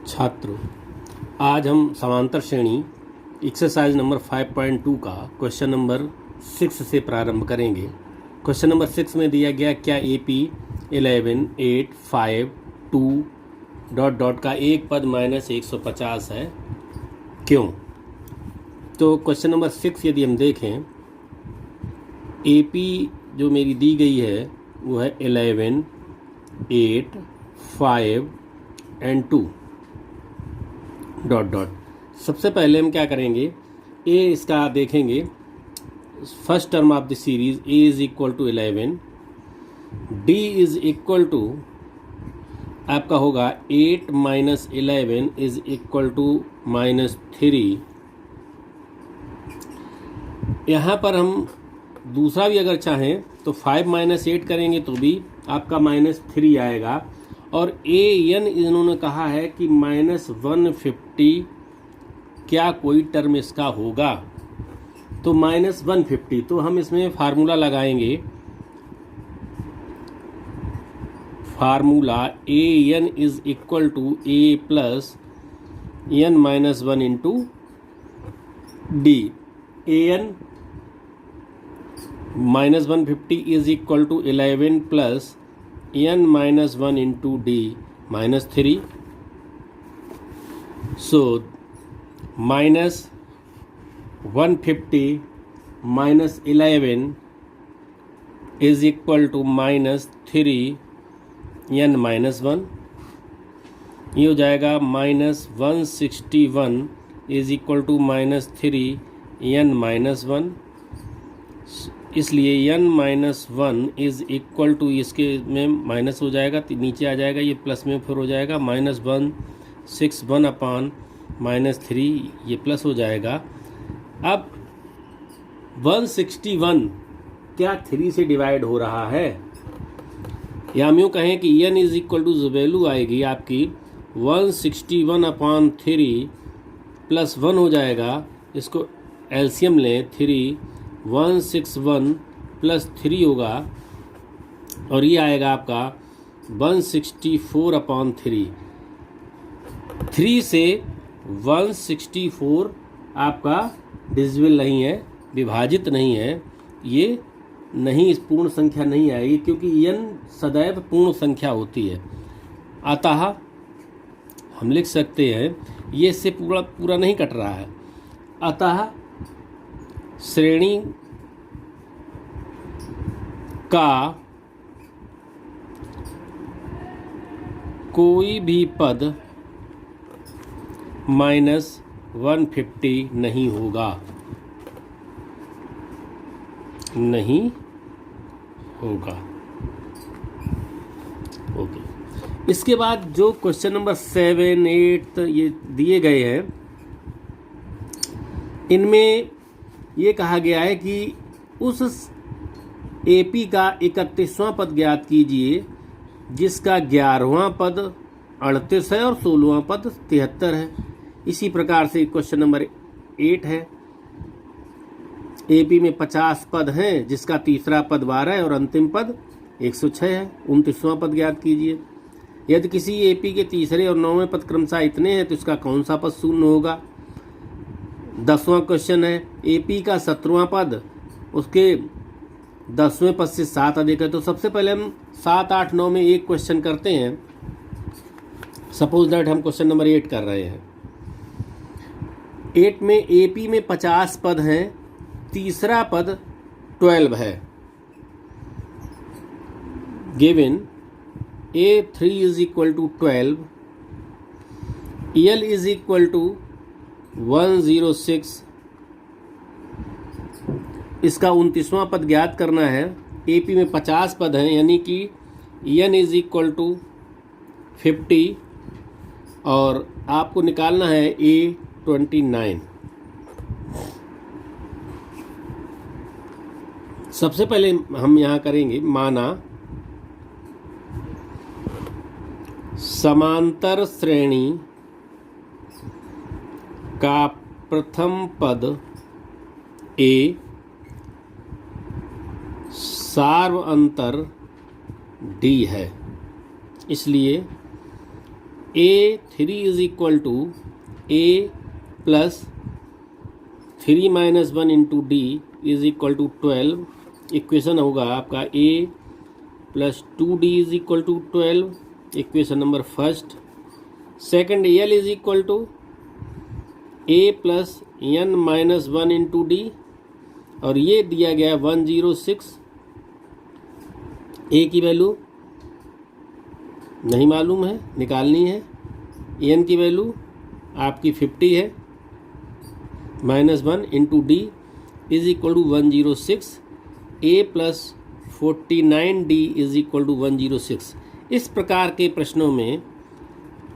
छात्रों, आज हम समांतर श्रेणी एक्सरसाइज नंबर 5.2 का क्वेश्चन नंबर 6 से प्रारंभ करेंगे। क्वेश्चन नंबर 6 में दिया गया क्या AP 11 8 5 2 ... का एक पद -150 है, क्यों? तो क्वेश्चन नंबर 6 यदि हम देखें, AP जो मेरी दी गई है वो है 11 8 5 एंड 2 ... सबसे पहले हम क्या करेंगे, ए इसका देखेंगे। First term of the series A is equal to 11, D is equal to आपका होगा 8 माइनस 11 इज इक्वल टू -3। यहाँ पर हम दूसरा भी अगर चाहें तो 5 माइनस 8 करेंगे तो भी आपका -3 आएगा। और ए एन इन्होंने कहा है कि -150 क्या कोई टर्म इसका होगा, तो -150। तो हम इसमें फार्मूला लगाएंगे, formula A N is equal to A plus N minus 1 into D. A N -150 is equal to 11 plus n minus 1 into d -3. So minus 150 minus 11 is equal to -3 n minus 1। ये हो जाएगा -161 is equal to -3 n minus 1। इसलिए n minus 1 is equal to, इसके में minus हो जाएगा तो नीचे आ जाएगा, ये प्लस में फिर हो जाएगा -161 अपान -3, ये प्लस हो जाएगा। अब 161 क्या 3 से डिवाइड हो रहा है, या हम यूँ कहें कि n इज इक्वल टू जो वैल्यू आएगी आपकी 161 अपान 3 प्लस 1 हो जाएगा। इसको एलसीएम लें, 161 प्लस 3 होगा और ये आएगा आपका 164 अपॉन 3। 3 से 164 आपका डिविजिबल नहीं है, विभाजित नहीं है, ये नहीं, इस पूर्ण संख्या नहीं आएगी क्योंकि n सदैव पूर्ण संख्या होती है। अतः हम लिख सकते हैं, ये इससे पूरा नहीं कट रहा है। अतः श्रेणी का कोई भी पद -150 नहीं होगा, नहीं होगा। ओके, इसके बाद जो क्वेश्चन नंबर 7 8 ये दिए गए हैं, इनमें ये कहा गया है कि उस AP का 31वां पद ज्ञात कीजिए जिसका 11वां पद 38 है और 16वां पद 73 है। इसी प्रकार से क्वेश्चन नंबर 8 है, AP में 50 पद हैं जिसका तीसरा पद 12 है और अंतिम पद 106 है। 29वां पद ज्ञात कीजिए। यदि किसी AP के तीसरे और 9वें पद क्रमशः इतने हैं तो इसका कौन सा पद शून्य होगा। 10वां क्वेश्चन है, AP का 17वां पद उसके 10वें पद से 7 अधिक है। तो सबसे पहले हम 7 8 9 में एक क्वेश्चन करते हैं। सपोज दैट हम क्वेश्चन नंबर 8 कर रहे हैं। 8 में AP में 50 पद हैं, तीसरा पद 12 है। Given A3 is equal to 12, L is equal to 106। इसका 29वां पद ज्ञात करना है। AP में 50 पद हैं, यानी कि n इज इक्वल टू 50 और आपको निकालना है A29। सबसे पहले हम यहाँ करेंगे, माना समांतर श्रेणी का प्रथम पद A सार्व अंतर D है। इसलिए A3 is equal to A plus 3 minus 1 into D is equal to 12। Equation होगा आपका A plus 2D is equal to 12, equation number first. Second L is equal to A plus n minus 1 into D, और ये दिया गया 106। A की value नहीं मालूम है, निकालनी है। n की वैल्यू आपकी 50 है, minus 1 into D is equal to 106। A plus 49D is equal to 106। इस प्रकार के प्रश्नों में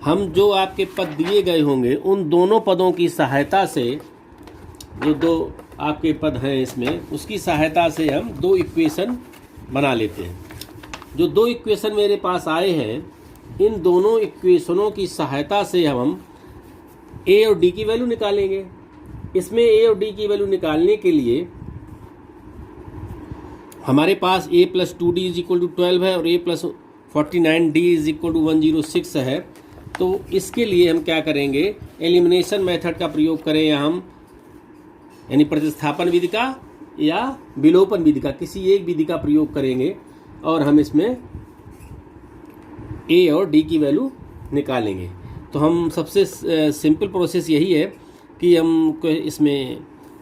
हम जो आपके पद दिए गए होंगे उन दोनों पदों की सहायता से, जो दो आपके पद हैं इसमें, उसकी सहायता से हम दो इक्वेशन बना लेते हैं। जो दो इक्वेशन मेरे पास आए हैं, इन दोनों इक्वेशनों की सहायता से हम A और D की वैल्यू निकालेंगे। इसमें A और D की वैल्यू निकालने के लिए हमारे पास A plus 2D is equal to 12 है और A plus 49D is equal to 106 है। तो इसके लिए हम क्या करेंगे, एलिमिनेशन मेथड का प्रयोग करें या हम, यानी प्रतिस्थापन विधि का या विलोपन विधि का, किसी एक विधि का प्रयोग करेंगे और हम इसमें A और D की वैल्यू निकालेंगे। तो हम सबसे सिंपल प्रोसेस यही है कि हम इसमें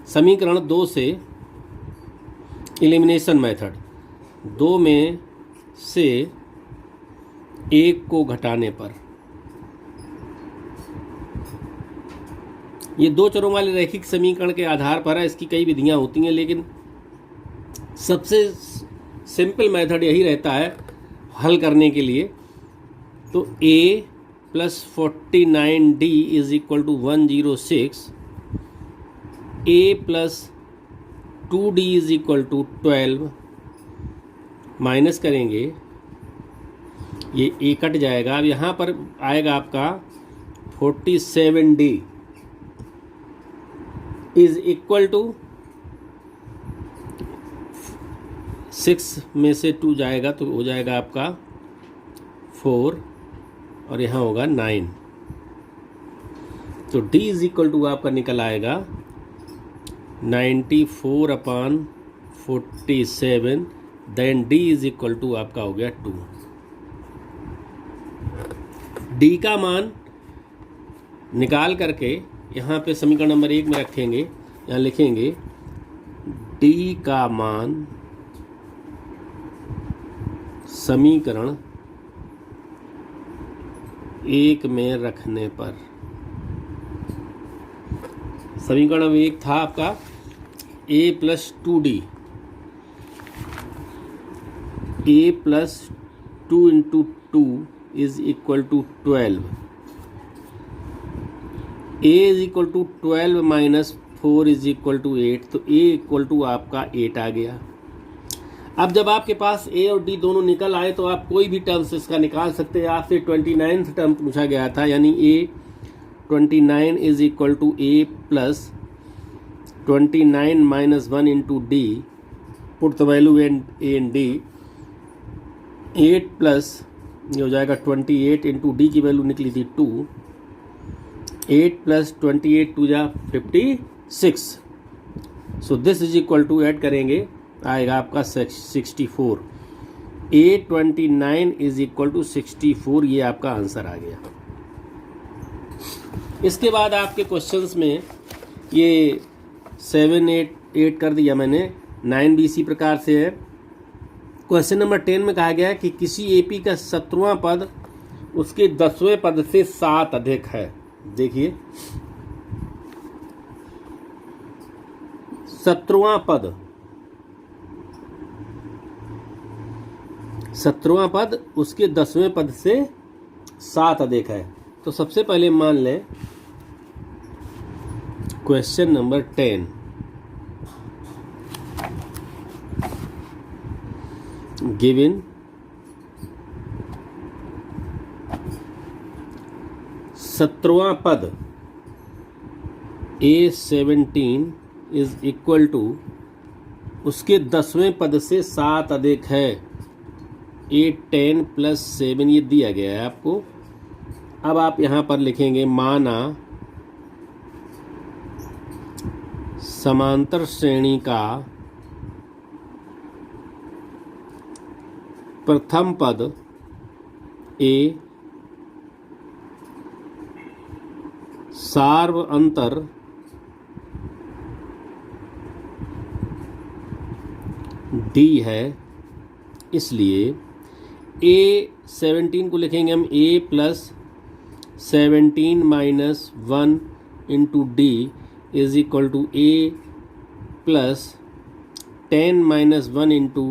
समीकरण 2 से एलिमिनेशन मेथड, 2 में से 1 को घटाने पर, ये दो चरों वाले रैखिक समीकरण के आधार पर है। इसकी कई विधियां होती हैं, लेकिन सबसे सिंपल मेथड यही रहता है हल करने के लिए। तो A plus 49D is equal to 106, A plus 2D is equal to 12, minus करेंगे, ये A कट जाएगा। अब यहाँ पर आएगा आपका 47D इज इक्वल टू 6 में से 2 जाएगा तो हो जाएगा आपका 4 और यहाँ होगा 9। तो D इज इक्वल टू आपका निकल आएगा 94/47, then D is equal to आपका हो गया 2। D का मान निकाल करके यहाँ पे समीकरण नंबर 1 में रखेंगे। यहाँ लिखेंगे D का मान समीकरण 1 में रखने पर, समीकरण 1 था आपका A plus 2D, A plus 2 into 2 is equal to 12, A is equal to 12 minus 4 is equal to 8। तो A इक्वल टू आपका 8 आ गया। अब जब आपके पास A और D दोनों निकल आए तो आप कोई भी टर्म्स इसका निकाल सकते हैं। आपसे 29th टर्म पूछा गया था, यानी A 29 is equal to A plus 29 minus 1 into D, put the value A and D, 8 plus ये हो जाएगा 28 इंटू डी की वैल्यू निकली थी 2, 8 प्लस 28 2 जा 56। So this is equal to, add करेंगे आएगा आपका 64। A29 इज इक्वल टू 64, ये आपका आंसर आ गया। इसके बाद आपके क्वेश्चंस में ये 7, 8 कर दिया मैंने, 9 भी इसी प्रकार से है। क्वेश्चन नंबर 10 में कहा गया है कि किसी एपी का 17वां पद उसके 10वें पद से 7 अधिक है। देखिए 17वां पद, 17वां पद उसके 10वें पद से 7 अधिक है। तो सबसे पहले मान लें क्वेश्चन नंबर 10, गिवन 17वां पद A17 इज इक्वल टू उसके 10वें पद से 7 अधिक है। A10 प्लस 7 ये दिया गया है आपको, अब आप यहाँ पर लिखेंगे माना समांतर श्रेणी का प्रथम पद ए सार्व अंतर डी है, इसलिए A17 को लिखेंगे हम A plus 17 minus 1 into D is equal to A plus 10 minus 1 into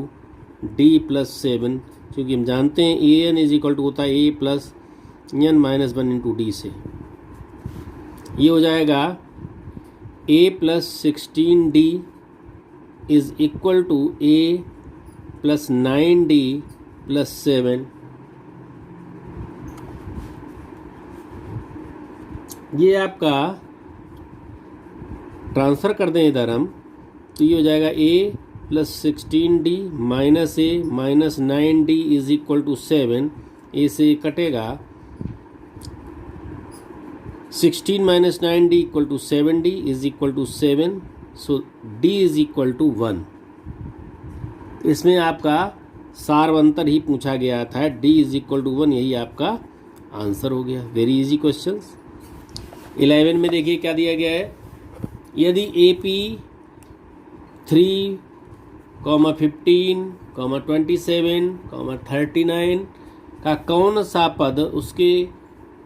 D plus 7, क्योंकि हम जानते हैं A N is equal to होता है A plus N minus 1 into D से। ये हो जाएगा A plus 16D is equal to A plus 9D plus 7। ये आपका ट्रांसफ़र कर दें इधर हम, तो ये हो जाएगा A plus 16D minus A minus 9D is equal to 7। A से कटेगा, 16 minus 9D equal to 7D is equal to 7, so D is equal to 1। इसमें आपका सार्वंतर ही पूछा गया था, D इज इक्वल टू 1, यही आपका आंसर हो गया। Very easy questions. 11 में देखिए क्या दिया गया है, यदि AP 3, 15, 27, 39 का कौन सा पद उसके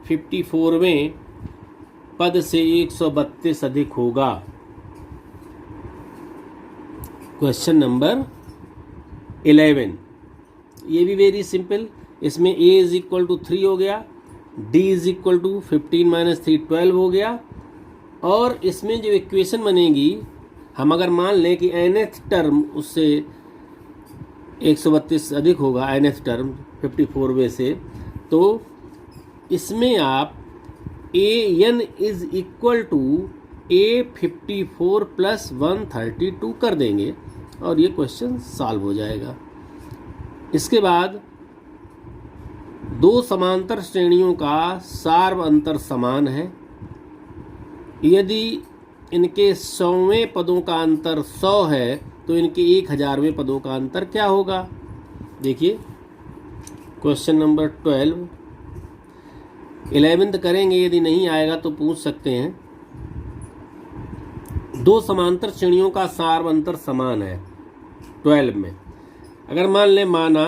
54वें पद से 132 अधिक होगा। क्वेश्चन नंबर 11, ये भी वेरी सिंपल। इसमें A इज इक्वल टू 3 हो गया, D is equal to 15 minus 3 12 हो गया, और इसमें जो इक्वेशन बनेगी, हम अगर मान लें कि nth टर्म उससे 132 अधिक होगा, nth टर्म 54वें से, तो इसमें आप an is equal to A54 plus 132 कर देंगे और ये क्वेश्चन सॉल्व हो जाएगा। इसके बाद दो समांतर श्रेणियों का सार्व अंतर समान है, यदि इनके 100वें पदों का अंतर 100 है तो इनके 1000वें पदों का अंतर क्या होगा। देखिए क्वेश्चन नंबर 12, 11th करेंगे, यदि नहीं आएगा तो पूछ सकते हैं। दो समांतर श्रेणियों का सार्व अंतर समान है 12 में। अगर मान लें, माना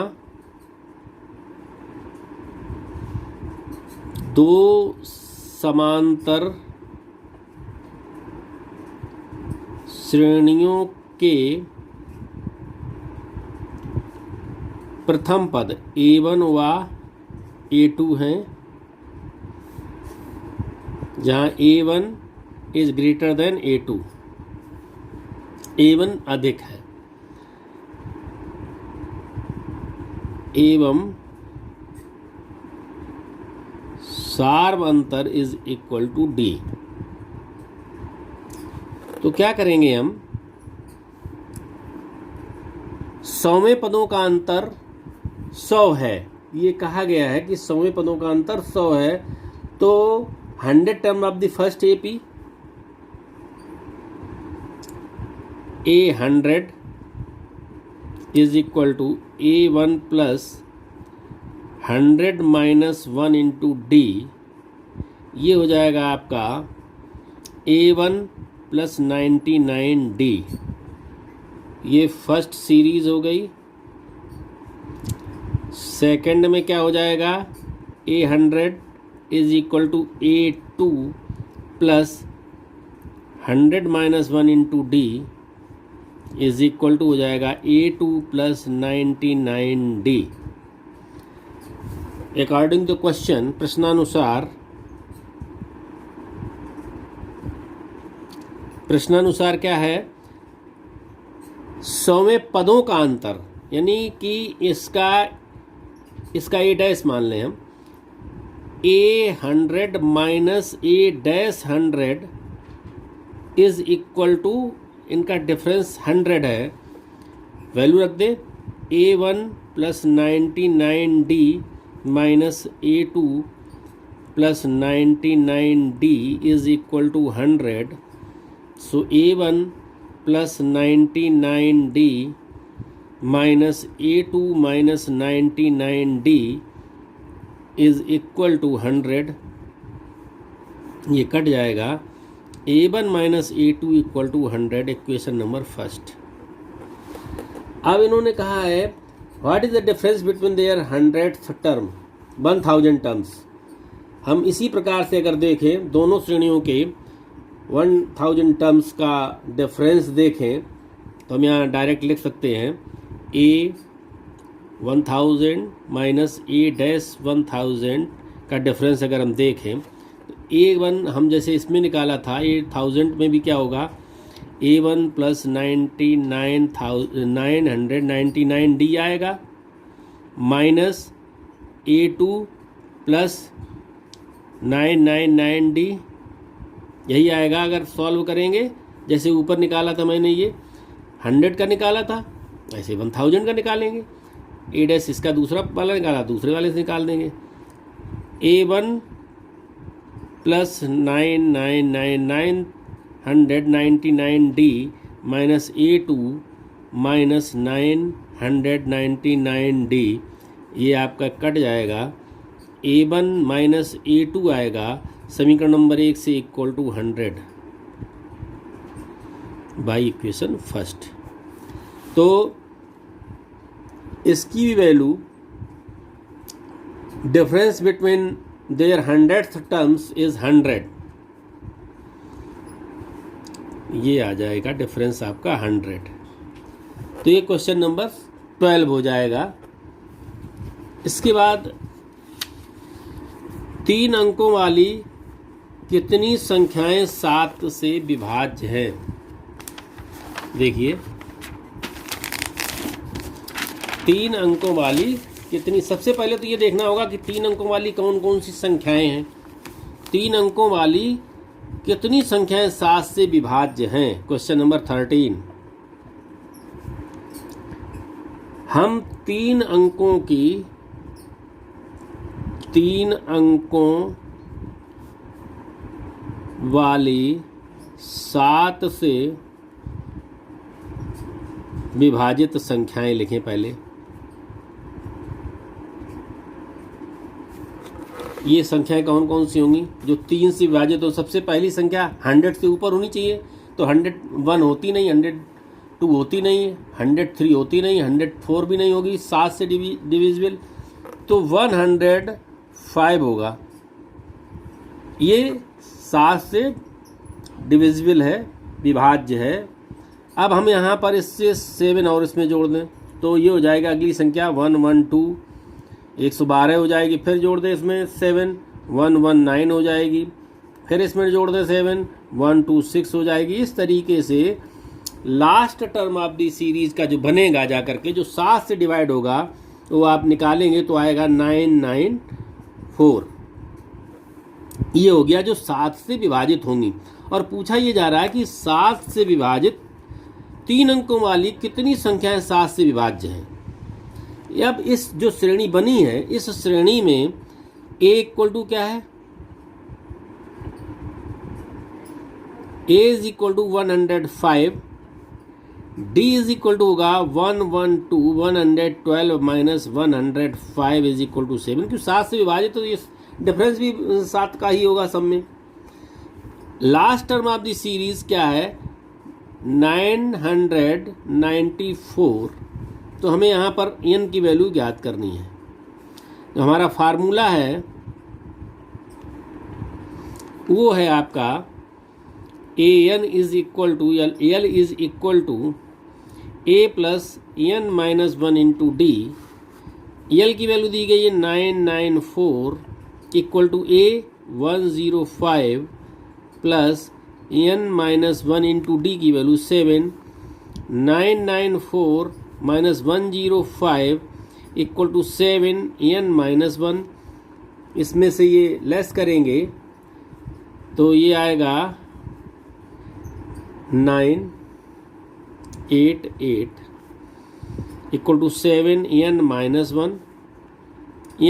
दो समांतर श्रेणियों के प्रथम पद A1 व A2 हैं, जहाँ A1 is greater than A2, A1 अधिक है, एवं सार्व अंतर इज इक्वल टू D। तो क्या करेंगे हम, 100वें पदों का अंतर 100 है, ये कहा गया है कि 100वें पदों का अंतर 100 है, तो 100 term of the first AP, A100 is equal to A1 plus 100 minus 1 into D, ये हो जाएगा आपका A1 प्लस 99D। ये फर्स्ट सीरीज हो गई। सेकंड में क्या हो जाएगा, A100 is equal to A2 plus 100 minus 1 into D is equal to हो जाएगा A2 plus 99D। According to question, प्रश्नानुसार क्या है, 100वें पदों का अंतर, यानी कि इसका A डैश मान लें हम, A100 minus A-100 is equal to, इनका डिफरेंस 100 है, वैल्यू रख दें, A1 plus 99D minus A2 plus 99D is equal to 100. So A1 plus 99D minus A2 minus 99D is equal to 100. ये कट जाएगा. A1 minus A2 equal to 100. Equation number first. अब इन्होंने कहा है what is the difference between their 100th term 1000 terms. हम इसी प्रकार से अगर देखें दोनों श्रेणियों के 1000 टर्म्स का डिफरेंस देखें तो हम यहाँ डायरेक्ट लिख सकते हैं A 1000 माइनस A डैश 1000 का डिफरेंस अगर हम देखें तो A1 हम जैसे इसमें निकाला था 1000 में भी क्या होगा A1 प्लस 999D आएगा माइनस A2 प्लस 999D यही आएगा अगर सॉल्व करेंगे. जैसे ऊपर निकाला था मैंने ये 100 का निकाला था ऐसे 1000 का निकालेंगे. A डैश इसका दूसरा वाला निकाला दूसरे वाले से निकाल देंगे. A1 plus 999D minus A2 minus 999D ये आपका कट जाएगा. A1 माइनस A2 आएगा समीकरण नंबर 1 से equal to 100 by equation first. तो इसकी भी value difference between their 100th terms is 100. ये आ जाएगा डिफरेंस आपका 100. तो ये क्वेश्चन नंबर 12 हो जाएगा. इसके बाद 3 अंकों वाली कितनी संख्याएं 7 से विभाज्य हैं. देखिए 3 अंकों वाली कितनी. सबसे पहले तो ये देखना होगा कि 3 अंकों वाली कौन कौन सी संख्याएं हैं. 3 अंकों वाली कितनी संख्याएं 7 से विभाज्य हैं. Question number 13. हम 3 अंकों वाली 7 से विभाजित संख्याएं लिखें. पहले ये संख्याएं कौन कौन सी होंगी जो 3 से विभाजित हो. सबसे पहली संख्या 100 से ऊपर होनी चाहिए. तो 101 होती नहीं, 102 होती नहीं, 103 होती नहीं, 104 भी नहीं होगी 7 से डिविजिबल. तो 105 होगा. ये 7 से डिविजिबल है, विभाज्य है. अब हम यहाँ पर इससे 7 और इसमें जोड़ दें तो ये हो जाएगा अगली संख्या 112 112 हो जाएगी. फिर जोड़ दें इसमें 7 119 हो जाएगी. फिर इसमें जोड़ दें 7 126 हो जाएगी. इस तरीके से last term of the series का जो बनेगा जा करके जो 7 से डिवाइड होगा वो आप निकालेंगे तो आएगा 994. ये हो गया जो 7 से विभाजित होंगी. और पूछा ये जा रहा है कि 7 से विभाजित 3 अंकों वाली कितनी संख्याएं 7 से विभाज्य हैं. अब इस जो श्रेणी बनी है इस श्रेणी में A इक्वल टू क्या है. A is equal to 105. D is equal to होगा 112 112 माइनस 105 इज इक्वल टू 7. क्योंकि 7 से विभाजित तो ये डिफरेंस भी 7 का ही होगा सब में. Last term of the series क्या है 994. तो हमें यहाँ पर n की वैल्यू ज्ञात करनी है. तो हमारा फार्मूला है वो है आपका an is equal to l is equal to a plus n minus 1 into D. l की वैल्यू दी गई है 994 equal to a 105 plus n minus 1 into D की value 7. 994 minus 105 equal to 7 n minus 1. इसमें से ये लेस करेंगे तो ये आएगा 988 equal to 7 n minus 1.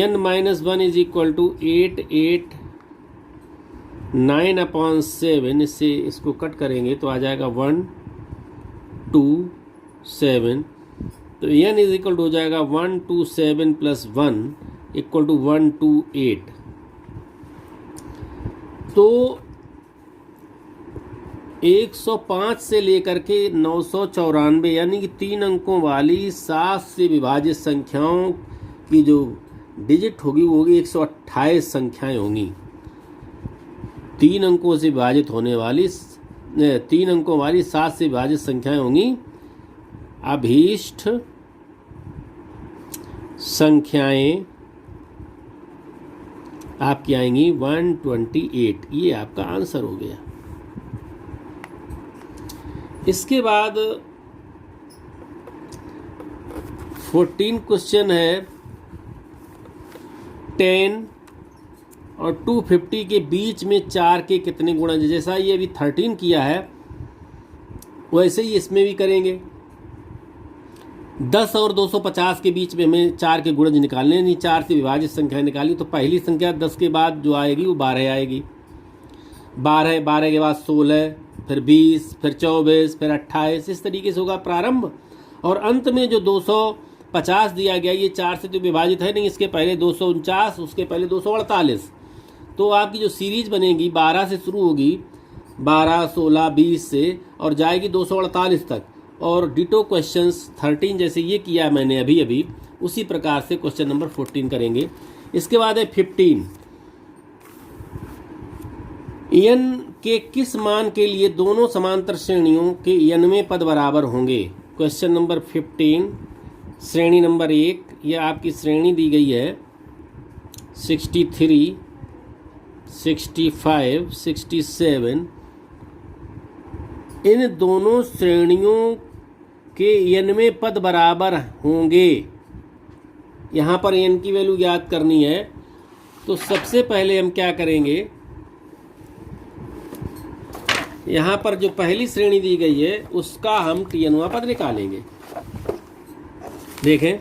n minus 1 is equal to 88 9/7, इससे इसको कट करेंगे तो आ जाएगा 1 2 7। तो n इज इक्वल टू हो जाएगा 1 2 7 प्लस 1 इक्वल टू 1 2 8। तो 105 से लेकर के 994 यानी कि 3 अंकों वाली 7 से विभाजित संख्याओं की जो डिजिट होगी वो होगी 128 संख्याएं होंगी। 3 अंकों से विभाजित होने वाली 3 अंकों वाली 7 से विभाजित संख्याएं होंगी। अभीष्ट संख्याएं आपकी आएंगी 128। ये आपका आंसर हो गया। इसके बाद 14 क्वेश्चन है 10 और 250 के बीच में 4 के कितने गुणज। जैसा ये अभी 13 किया है वैसे ही इसमें भी करेंगे। 10 और 250 के बीच में हमें 4 के गुणज निकालने, नहीं 4 से विभाजित संख्या निकाली। तो पहली संख्या 10 के बाद जो आएगी वो 12 आएगी। 12 के बाद 16, फिर 20, फिर 24, फिर 28। इस तरीके से होगा प्रारंभ। और अंत में जो 250 दिया गया ये 4 से तो विभाजित है नहीं, इसके पहले 249, उसके पहले 248। तो आपकी जो सीरीज बनेगी 12 से शुरू होगी, 12, 16, 20 से और जाएगी 248 तक। और डिटो क्वेश्चंस 13 जैसे ये किया मैंने अभी उसी प्रकार से क्वेश्चन नंबर 14 करेंगे। इसके बाद है 15। n के किस मान के लिए दोनों समांतर श्रेणियों के n पद बराबर होंगे। क्वेश्चन नंबर 15 श्रेणी नंबर 1, यह आपकी श्रेणी दी गई है 63, 65, 67। इन दोनों श्रेणियों के n पद बराबर होंगे। यहाँ पर n की वैल्यू याद करनी है। तो सबसे पहले हम क्या करेंगे, यहाँ पर जो पहली श्रेणी दी गई है उसका हम tnवां पद निकालेंगे। देखें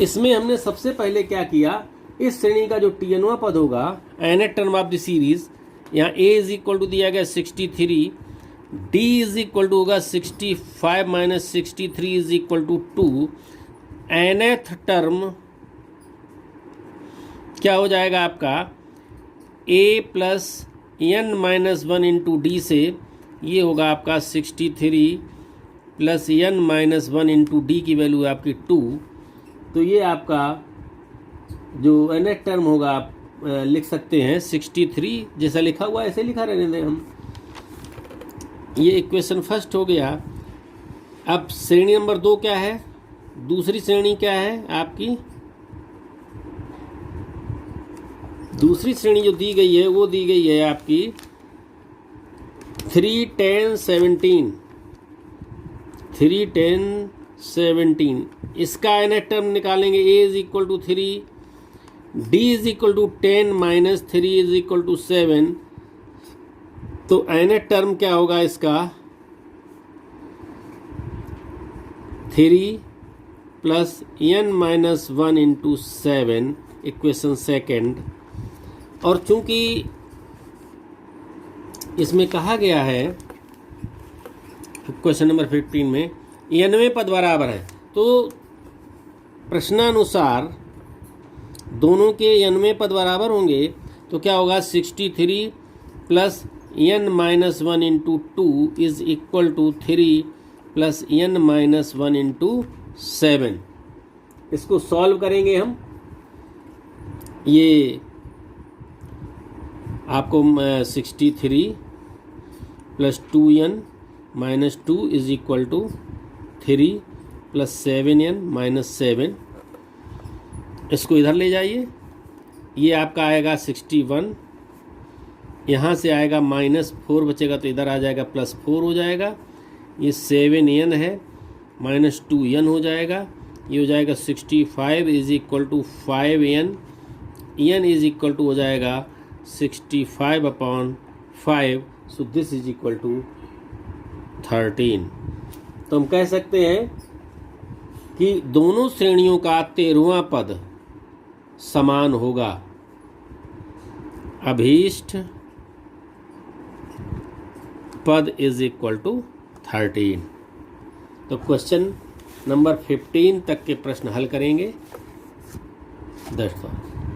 इसमें हमने सबसे पहले क्या किया, इस श्रेणी का जो tnवां पद होगा nth term of the series, यहाँ a इज इक्वल टू दिया गया 63, d इज इक्वल टू होगा 65 minus 63 is equal to 2। nth term क्या हो जाएगा आपका a plus n minus 1 into D से ये होगा आपका 63 plus n minus 1 into D की वैल्यू है आपकी 2। तो ये आपका जो nth टर्म होगा आप लिख सकते हैं 63, जैसा लिखा हुआ ऐसे लिखा रहने दें हम। ये इक्वेशन फर्स्ट हो गया। अब श्रेणी नंबर 2 क्या है, दूसरी श्रेणी क्या है आपकी, दूसरी श्रेणी जो दी गई है वो दी गई है आपकी 3, 10, 17। 3, 10, 17 इसका nth टर्म निकालेंगे। a is equal to 3, d is equal to 10 minus 3 is equal to 7। तो nth टर्म क्या होगा इसका 3 plus n minus 1 into 7, equation second. और चूंकि इसमें कहा गया है क्वेश्चन नंबर 15 में 99 पद बराबर है, तो प्रश्नानुसार दोनों के 99 पद बराबर होंगे। तो क्या होगा 63 plus n minus 1 into 2 is equal to 3 plus n minus 1 into 7। इसको सॉल्व करेंगे हम। ये आपको 63 plus 2n minus 2 is equal to 3 plus 7n minus 7। इसको इधर ले जाइए। ये आपका आएगा 61, यहाँ से आएगा माइनस 4 बचेगा तो इधर आ जाएगा प्लस 4 हो जाएगा। ये 7n है माइनस 2n हो जाएगा। ये हो जाएगा 65 is equal to 5n, n is equal to हो जाएगा 65/5। So this is equal to 13। तो हम कह सकते हैं कि दोनों श्रेणियों का 13वां पद समान होगा। अभीष्ट पद इज इक्वल टू 13। तो क्वेश्चन नंबर 15 तक के प्रश्न हल करेंगे। That's all.